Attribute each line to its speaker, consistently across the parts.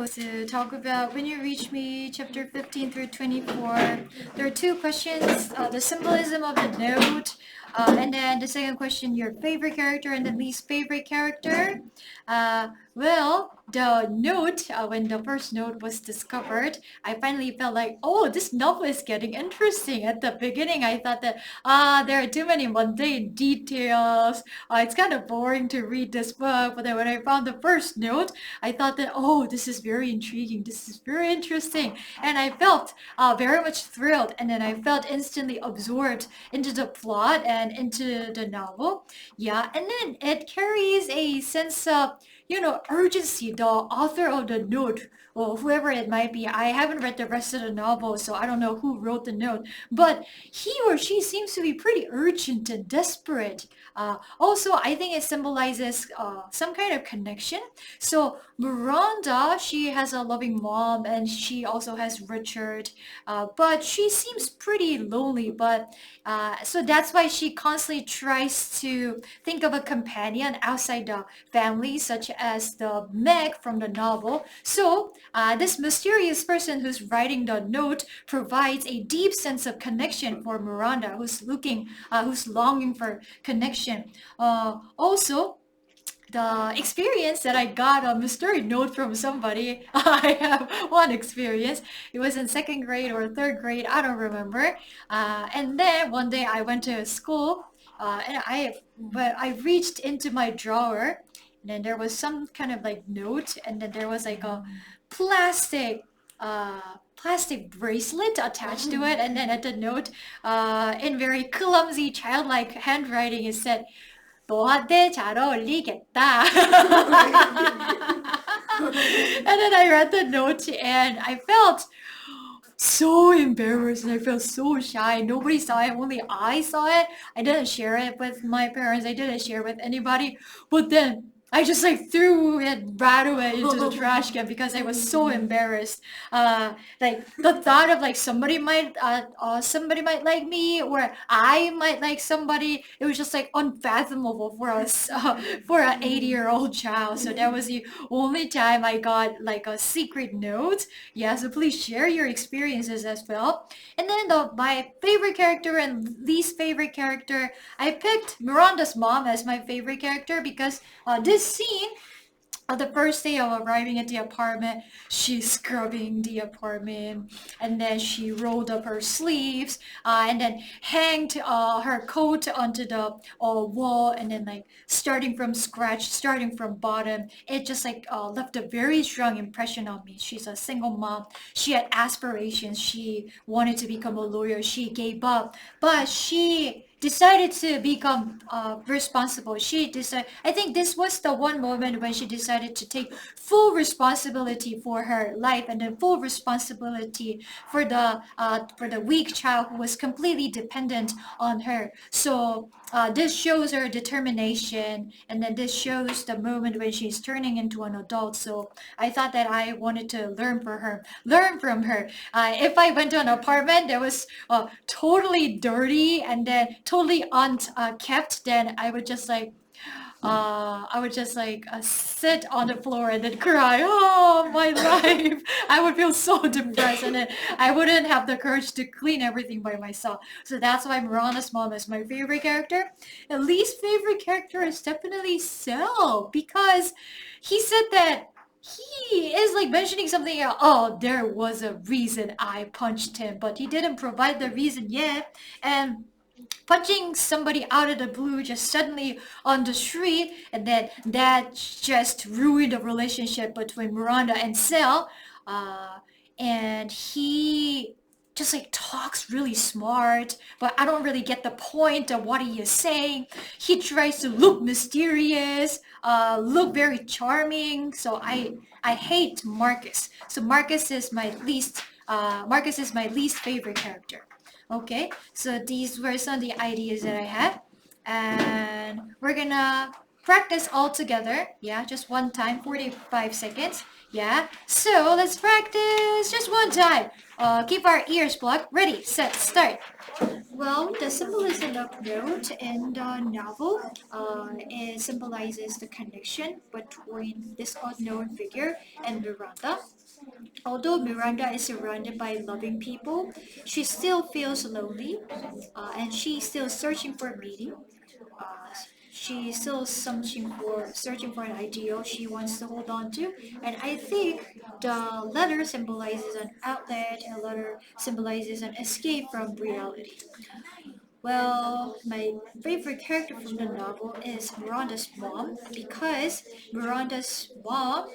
Speaker 1: To talk about When You Reach Me, chapter 15 through 24. There are two questions, the symbolism of the note, and then the second question, your favorite character and the least favorite character. The note, when the first note was discovered, I finally felt like, oh, this novel is getting interesting. At the beginning, I thought that, there are too many mundane details. It's kind of boring to read this book. But then when I found the first note, I thought that, oh, this is very intriguing. This is very interesting. And I felt very much thrilled. And then I felt instantly absorbed into the plot and into the novel. Yeah. And then it carries a sense of, urgency. The author of the note, or whoever it might be, I haven't read the rest of the novel, so I don't know who wrote the note, but he or she seems to be pretty urgent and desperate. Also, I think it symbolizes some kind of connection. So Miranda, she has a loving mom, and she also has Richard, but she seems pretty lonely. But so that's why she constantly tries to think of a companion outside the family, such as the Meg from the novel. So this mysterious person who's writing the note provides a deep sense of connection for Miranda, who's longing for connection. Also, the experience that I got a mystery note from somebody. I have one experience. It was in second grade or third grade. I don't remember. And then one day I went to school, but I reached into my drawer, and then there was some kind of like note, and then there was like a plastic plastic bracelet attached to it, and then at the note, in very clumsy childlike handwriting, it said, 너한테 잘 어울리겠다. And then I read the note and I felt so embarrassed and I felt so shy. Nobody saw it, only I saw it. I didn't share it with my parents, I didn't share it with anybody. But then I just like threw it right away into the trash can because I was so embarrassed. Like the thought of like somebody might like me, or I might like somebody. It was just like unfathomable for us, for an 80-year-old child. So that was the only time I got like a secret note. Yeah, so please share your experiences as well. And then my favorite character and least favorite character, I picked Miranda's mom as my favorite character because this scene, the first day of arriving at the apartment, she's scrubbing the apartment, and then she rolled up her sleeves, and then hanged her coat onto the wall, and then like starting from scratch, starting from bottom, it just like left a very strong impression on me. She's a single mom. She had aspirations. She wanted to become a lawyer. She gave up, but she decided to become responsible. She decided. I think this was the one moment when she decided to take full responsibility for her life, and then full responsibility for the weak child who was completely dependent on her. So this shows her determination, and then this shows the moment when she's turning into an adult. So I thought that I wanted to learn from her. If I went to an apartment that was totally dirty and then totally unkept, then I would just like sit on the floor and then cry. Oh, my life! I would feel so depressed, and then I wouldn't have the courage to clean everything by myself. So that's why Mirana's mom is my favorite character. And least favorite character is definitely Cell, because he said that he is like mentioning something. Oh, there was a reason I punched him, but he didn't provide the reason yet, and punching somebody out of the blue just suddenly on the street, and then that just ruined the relationship between Miranda and Cell. And he just like talks really smart, but I don't really get the point of what he is saying. He tries to look mysterious, look very charming. So I hate Marcus. So Marcus is my least favorite character. Okay, so these were some of the ideas that I had, and we're gonna practice all together. Yeah, just one time, 45 seconds. Yeah, so let's practice just one time. Keep our ears blocked. Ready, set, start. Well, the symbolism of note in the novel it symbolizes the connection between this unknown figure and Miranda. Although Miranda is surrounded by loving people, she still feels lonely and she's still searching for meaning. Uh, she's still searching for an ideal she wants to hold on to. And I think the letter symbolizes an outlet, and a letter symbolizes an escape from reality. Well, my favorite character from the novel is Miranda's mom because Miranda's mom,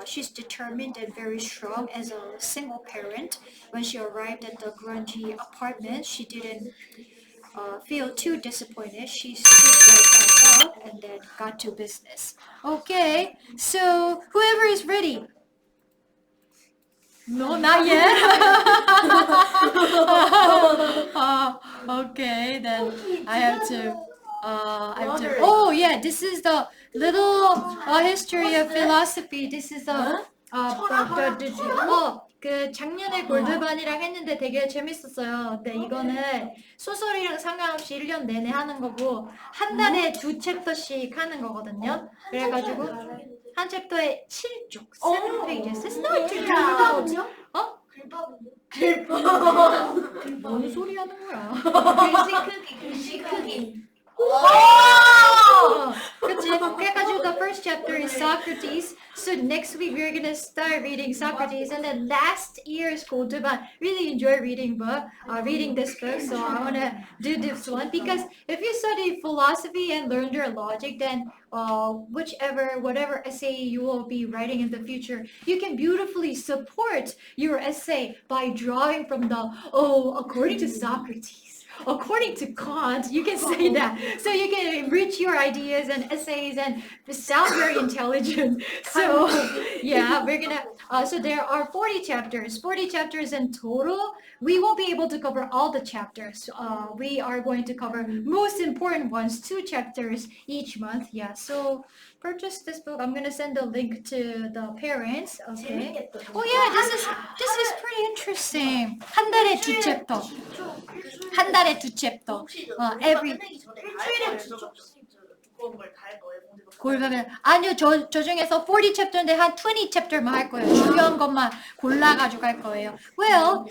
Speaker 1: she's determined and very strong as a single parent. When she arrived at the grungy apartment, she didn't feel too disappointed. She stood right back up and then got to business. Okay, so whoever is ready. No, not yet. Okay, then I have to. Oh yeah, this is the little history of philosophy. This is 그 작년에 골드반이랑 했는데 되게 재밌었어요. 근데 이거는 소설이랑 상관없이 1년 내내 하는 거고 한 달에 2챕터씩 하는 거거든요. 그래가지고 한 챕터에 7쪽, 7페이지.
Speaker 2: 글밥은요?
Speaker 1: 어?
Speaker 2: 글밥.
Speaker 1: 뭔 소리 하는 거야?
Speaker 2: 글씨 크기.
Speaker 1: 그치? 그래가지고 the first chapter is Socrates. So next week we're gonna start reading Socrates, and then last year's Golduban. Really enjoy reading this book. So I wanna do this one because if you study philosophy and learn your logic, then whatever essay you will be writing in the future, you can beautifully support your essay by drawing from according to Socrates. According to Kant, you can say that. So you can enrich your ideas and essays and sound very intelligent. So yeah, we're gonna, so there are 40 chapters in total. We won't be able to cover all the chapters. We are going to cover most important ones, 2 chapters each month. Yeah, so purchase this book. I'm gonna send a link to the parents. Okay. Oh yeah, this is pretty interesting. 한 달에 2 챕터. 한 달에 2 챕터. every 골라면 아니요 저 중에서 40 챕터인데 한 20 챕터만 할 거예요. 중요한 것만 골라가지고 할 거예요. Well,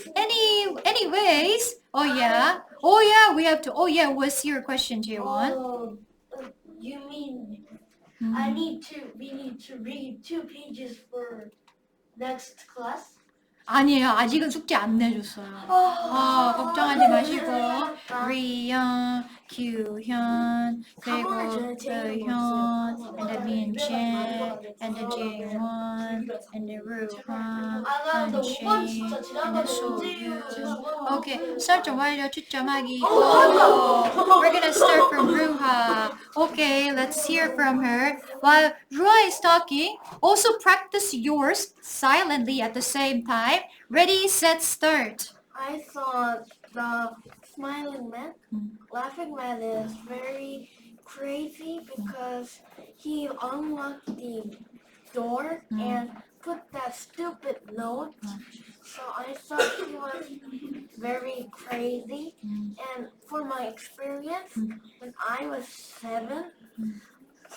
Speaker 1: anyways, we have to. What's your question, Jiwon?
Speaker 2: You mean we need to read 2 pages for next class?
Speaker 1: 아니에요. 아직은 숙제 안 내줬어요. 걱정하지 마시고 리영, 규현, 그리고 의현, and then 민재, and then 재원, and then 루화, 한시, and then 소유. Okay, 설정 완료. 추첨하기. We're gonna start from Ruha. Okay, let's hear from her. While Ruha is talking, also practice yours silently at the same time. Ready, set, start.
Speaker 2: I thought the smiling man, laughing man is very crazy because he unlocked the door and put that stupid note. So I thought he was very crazy. And for my experience, when I was 7,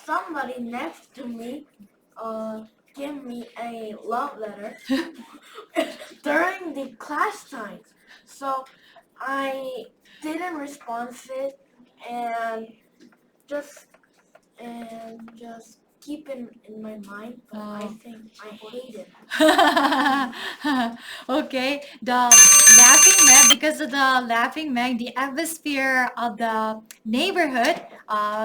Speaker 2: somebody next to me gave me a love letter during the class time. So I didn't respond it and just keep it in my mind, but I think I hate it.
Speaker 1: Okay, the laughing man, because of the laughing man, the atmosphere of the neighborhood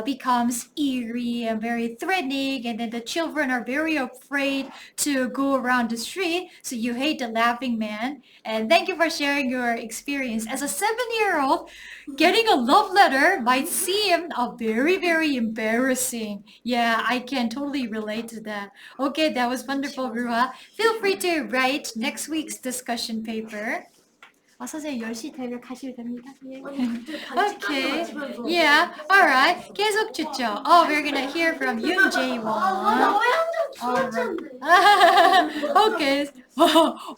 Speaker 1: becomes eerie and very threatening, and then the children are very afraid to go around the street. So you hate the laughing man. And thank you for sharing your experience. As a 7-year-old, getting a love letter might seem very, very embarrassing. Yeah, I can totally relate to that. Okay, that was wonderful, Ruha. Feel free to write next week's discussion paper. 선생님 10시 되면 가셔도 됩니다. 예.
Speaker 2: Okay.
Speaker 1: Yeah, alright. 계속 추죠. Oh, we're gonna hear from Yoon Jae-won. Okay.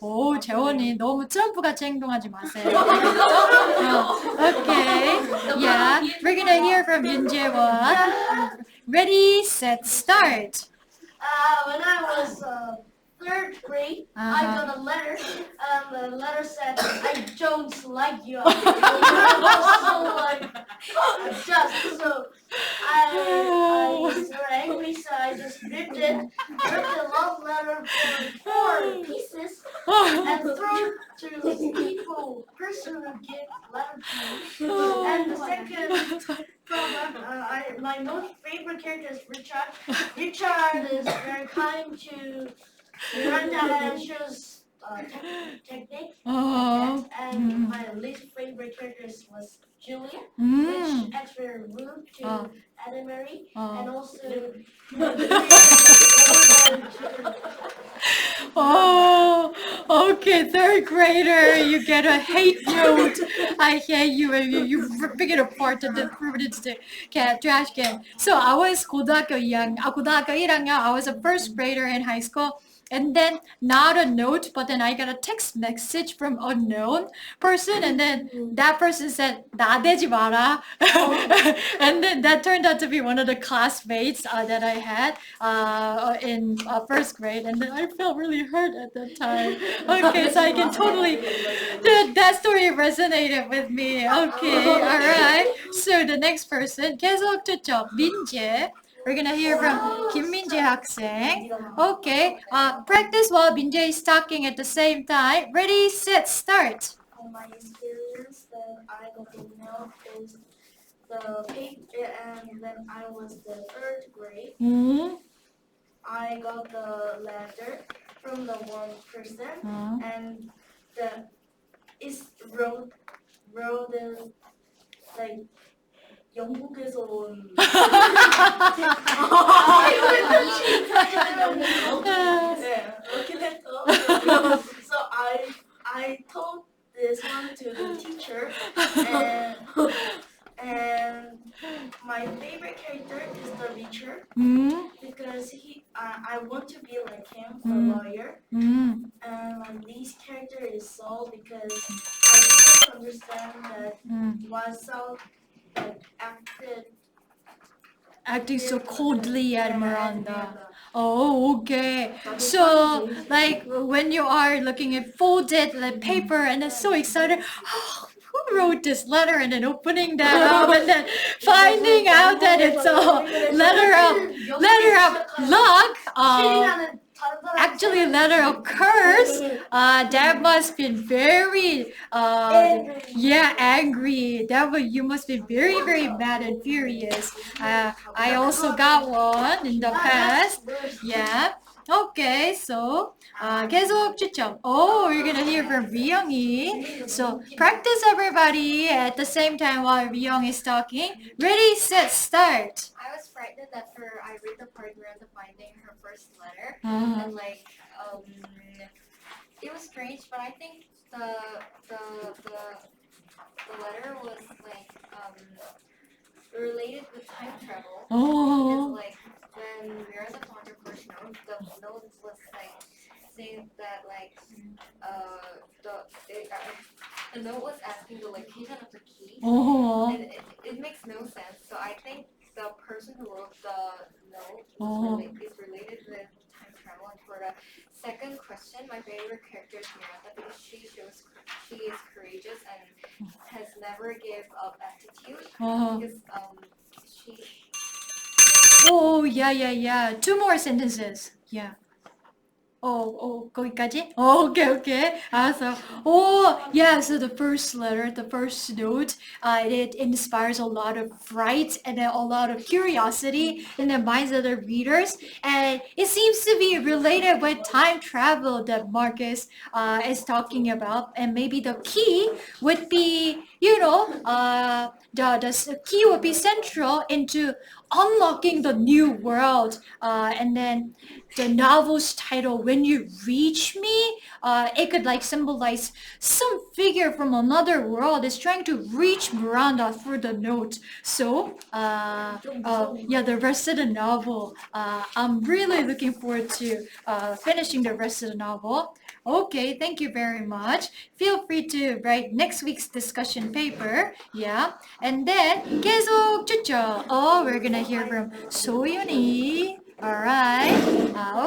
Speaker 1: 오, 재원이 너무 트럼프같이 행동하지 마세요. Okay. Yeah, we're gonna hear from Yoon Jae-won. Ready, set, start.
Speaker 2: When I was third grade, I got a letter, and the letter said, "I don't like you." So like, so I was so angry, so I just ripped the love letter for 4 pieces, and threw it to the person who gave letter to me. And the second problem, my most favorite character is Richard. Richard is very kind to Miranda and shows technique. And my least favorite characters was Julia, which acts very rude to Anne Marie, and also.
Speaker 1: Oh, okay, third grader, you get a hate note. I hate you, and you ripping it apart and then threw it into the trash can. So I was 고등학교 1학년, I was a first grader in high school. And then not a note, but then I got a text message from unknown person, and then that person said 나대지 마라. And then that turned out to be one of the classmates that I had in first grade, and then I felt really hurt at that time. Okay, so I can totally that story resonated with me. Okay, all right. So the next person 계속 듣죠. 민재. We're gonna hear from 김민재 학생. Okay, practice while Minjae is talking at the same time. Ready, set, start.
Speaker 2: My experience that I got to know is the paper, and when I was the third grade, I got the letter from the one person, and wrote like 영국에서 온. So I told this one to the teacher, and my favorite character is the Richard, because I want to be like him, the lawyer, and my least character is Saul, because I don't understand that why Saul
Speaker 1: acting so coldly at Miranda. Oh, okay. So, like, when you are looking at folded like, paper and then so excited, oh, who wrote this letter? And then opening that up and then finding out that it's a letter of luck. Actually, a letter of curse. That must be very, angry. You must be very, very mad and furious. I also got one in the past. Yeah. Okay, so 계속 추첨. Oh, we're gonna hear from Ryung이. So practice everybody at the same time while Ryung is talking. Ready, set, start.
Speaker 3: I was frightened that I read the part where the finding her first letter, and like it was strange, but I think the letter was like related with time travel. Because like when Miranda found her first note, the note was like saying that like the note was asking the location of the key, and it makes no sense. So I think the person who wrote the note is related with time travel. And for the second question, my favorite character is Miranda because she is courageous and has never give up attitude. Because she.
Speaker 1: Oh, yeah. 2 more sentences. Yeah. 거기까지? Okay. So the first letter, the first note, it inspires a lot of fright and then a lot of curiosity in the minds of the readers. And it seems to be related with time travel that Marcus is talking about. And maybe the key would be, the key would be central into unlocking the new world. And then the novel's title, When You Reach Me, it could like symbolize some figure from another world is trying to reach Miranda through the note. So, yeah, the rest of the novel, I'm really looking forward to finishing the rest of the novel. Okay, thank you very much. Feel free to write next week's discussion paper. Yeah. And then 계속 추천. Oh, we're gonna hear from 소윤이. Alright.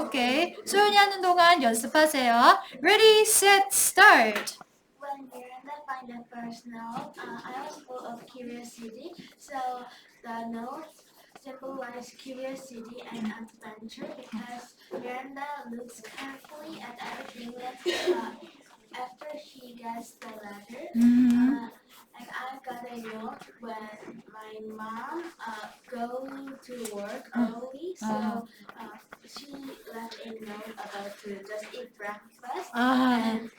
Speaker 1: Okay. 소윤이 하는 동안 연습하세요. Ready, set, start.
Speaker 2: When Miranda found the first note, I was full of curiosity. So the note symbolized curiosity and adventure because Miranda looks carefully at everything after she gets the letter. And I got a note when my mom going to work early, so she left a note about to just eat breakfast and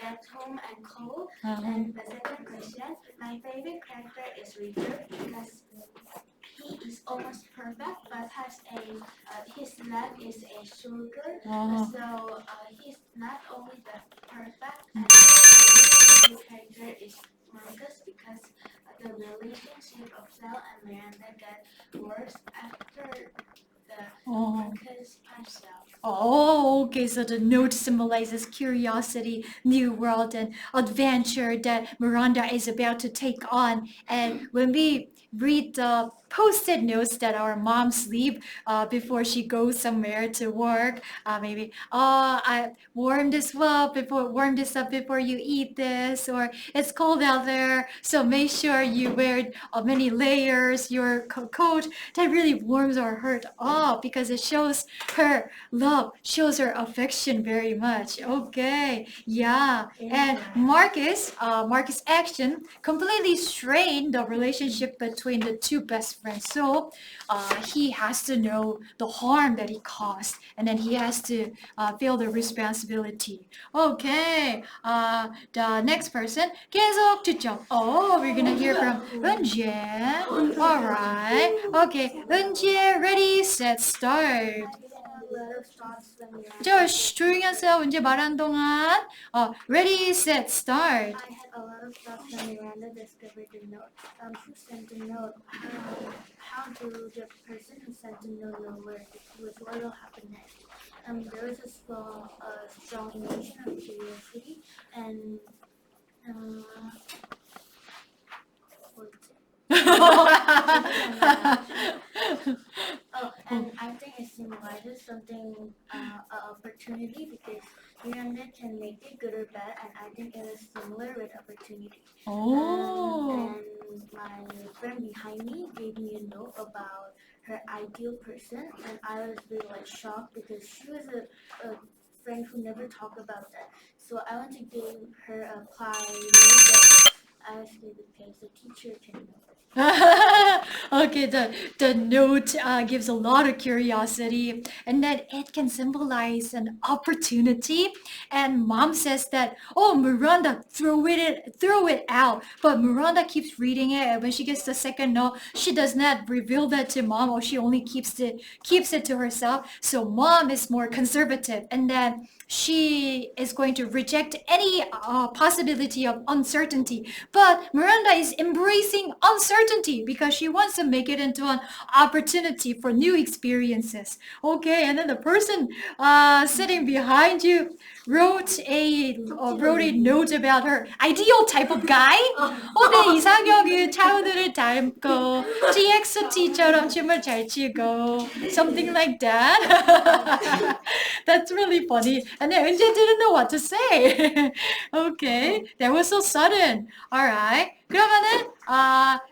Speaker 2: get home and cold. And the second question, my favorite character is Richard because he is almost perfect, but has his leg is a sugar, so he's not only the perfect. And my favorite character is Marcus because the relationship of Sal and Miranda get worse after the Marcus punches out.
Speaker 1: Oh, okay. So the note symbolizes curiosity, new world, and adventure that Miranda is about to take on. And when we read the post-it notes that our moms leave before she goes somewhere to work, maybe, I warm this up before you eat this, or it's cold out there, so make sure you wear many layers, your coat. That really warms our heart up because it shows her love, shows her affection very much. Okay, yeah. And Marcus action completely strained the relationship between the two best friends. So he has to know the harm that he caused, and then he has to feel the responsibility. Okay, the next person, 계속 추첨. Oh, we're gonna hear from 은지에. All right. Okay, 은지에, ready, set, start. 저 조용히 하세요. 은지 말하는 동안. Ready, set, start.
Speaker 2: I had a lot of thoughts when Miranda discovered the note. Who sent the note? How do the person who sent the note know where it was? What will happen next? There was a strong emotion of curiosity and and I think it symbolizes something, opportunity because Miranda can make it good or bad, and I think it is similar with opportunity.
Speaker 1: Oh.
Speaker 2: And my friend behind me gave me a note about her ideal person, and I was really shocked because she was a friend who never talked about that. So I want to give her a pie note that I was going because the teacher can know.
Speaker 1: Okay, the note gives a lot of curiosity, and that it can symbolize an opportunity. And mom says that, oh, Miranda, throw it out. But Miranda keeps reading it, and when she gets the second note, she does not reveal that to mom, or she only keeps it to herself. So mom is more conservative, and then she is going to reject any possibility of uncertainty. But Miranda is embracing uncertainty because she wants to make it into an opportunity for new experiences. Okay, and then the person sitting behind you wrote a note about her ideal type of guy. 내 이상형은 차은우를 닮고 TXT처럼 춤을 잘 추고 something like that. That's really funny. And then Eunje didn't know what to say. Okay, that was so sudden. Alright. 그러면은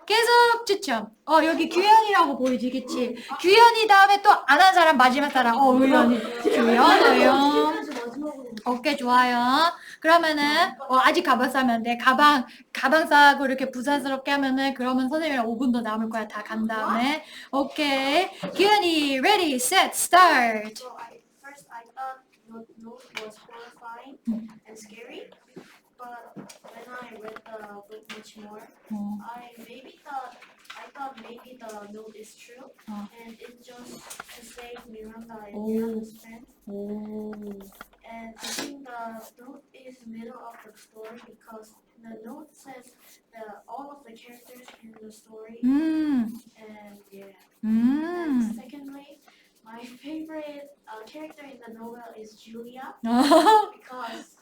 Speaker 1: 계속 추첨. 여기 규현이라고 보이지, 그치? 규현이 다음에 또 안 한 사람 마지막 사람. 의연이. 규현. 오케이, 좋아요. 그러면은 아직 가방 싸면 안 돼. 가방 싸고 이렇게 부산스럽게 하면은 그러면 선생님이랑 5분 더 남을 거야. 다 간 다음에. 오케이. 규현이, ready, set, start.
Speaker 2: So first I thought note was horrifying and scary, but when I read the book much more, I thought thought maybe the note is true, and it's just to save Miranda and
Speaker 1: Oh.
Speaker 2: Miranda's friend.
Speaker 1: Oh.
Speaker 2: And I think the note is middle of the story because the note says all of the characters in the story,
Speaker 1: Mm.
Speaker 2: and yeah.
Speaker 1: Mm.
Speaker 2: And secondly, my favorite character in the novel is Julia because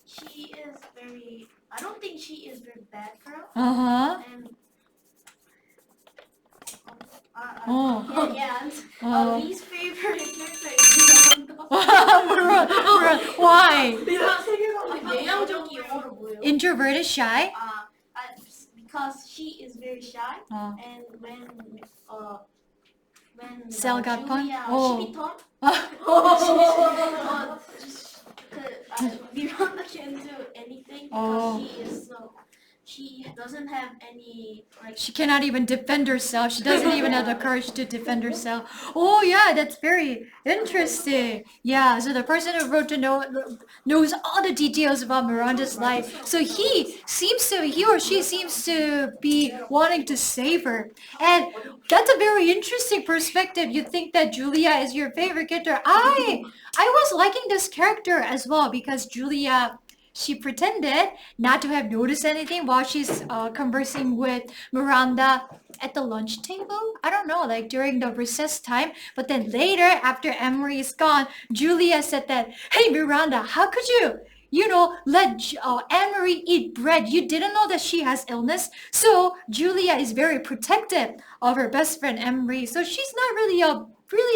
Speaker 2: she is very. I don't think she is very bad girl,
Speaker 1: Uh-huh.
Speaker 2: and
Speaker 1: Oh.
Speaker 2: and
Speaker 1: Oh.
Speaker 2: least favorite character is Miranda.
Speaker 1: Why?
Speaker 2: 내향적이 어려 보여.
Speaker 1: Introverted, shy?
Speaker 2: Because she is very shy,
Speaker 1: 어.
Speaker 2: and when
Speaker 1: Cell got punched?
Speaker 2: Julia
Speaker 1: Oh.
Speaker 2: 12턴 Miranda can do anything because she doesn't have any like.
Speaker 1: She cannot even defend herself. She doesn't even have the courage to defend herself. Oh yeah, that's very interesting. Yeah, so the person who wrote the note knows all the details about Miranda's life. So he or she seems to be wanting to save her. And that's a very interesting perspective. You think that Julia is your favorite character. I was liking this character as well because Julia, she pretended not to have noticed anything while she's conversing with Miranda at the lunch table. I don't know, like during the recess time. But then later, after Emery is gone, Julia said that, "Hey Miranda, how could you, let Anne-Marie eat bread? You didn't know that she has illness." So Julia is very protective of her best friend Anne-Marie. So she's not really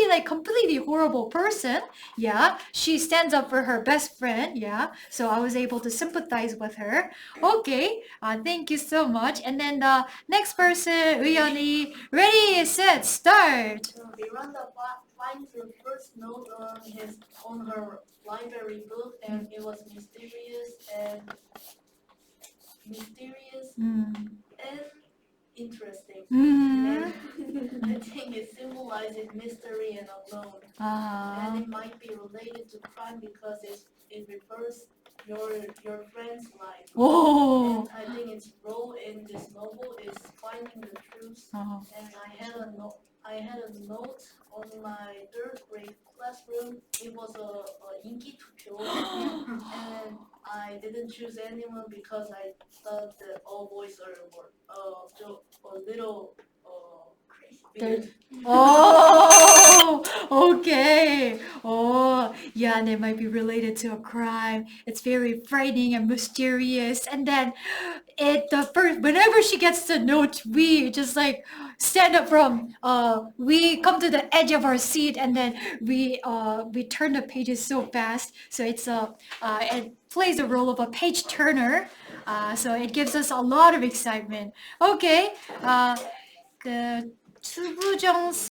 Speaker 1: like completely horrible person. Yeah, she stands up for her best friend. Yeah, so I was able to sympathize with her. Okay, thank you so much. And then the next person, Uyoni, ready, set, start.
Speaker 2: Miranda finds the first note on her library book, and it was mysterious and interesting.
Speaker 1: Mm-hmm.
Speaker 2: And I think it symbolizes mystery and unknown. And it might be related to crime because it refers your friend's life.
Speaker 1: Oh.
Speaker 2: And I think its role in this novel is finding the truth. And I had a note on my third grade classroom. It was a 인기 투표, and I didn't choose anyone because I thought that all boys are a little crazy.
Speaker 1: Oh, okay. Oh, yeah, and it might be related to a crime. It's very frightening and mysterious. And then whenever she gets the note, we just like stand up we come to the edge of our seat, and then we turn the pages so fast. So it plays the role of a page turner. So it gives us a lot of excitement. Okay. The 투부정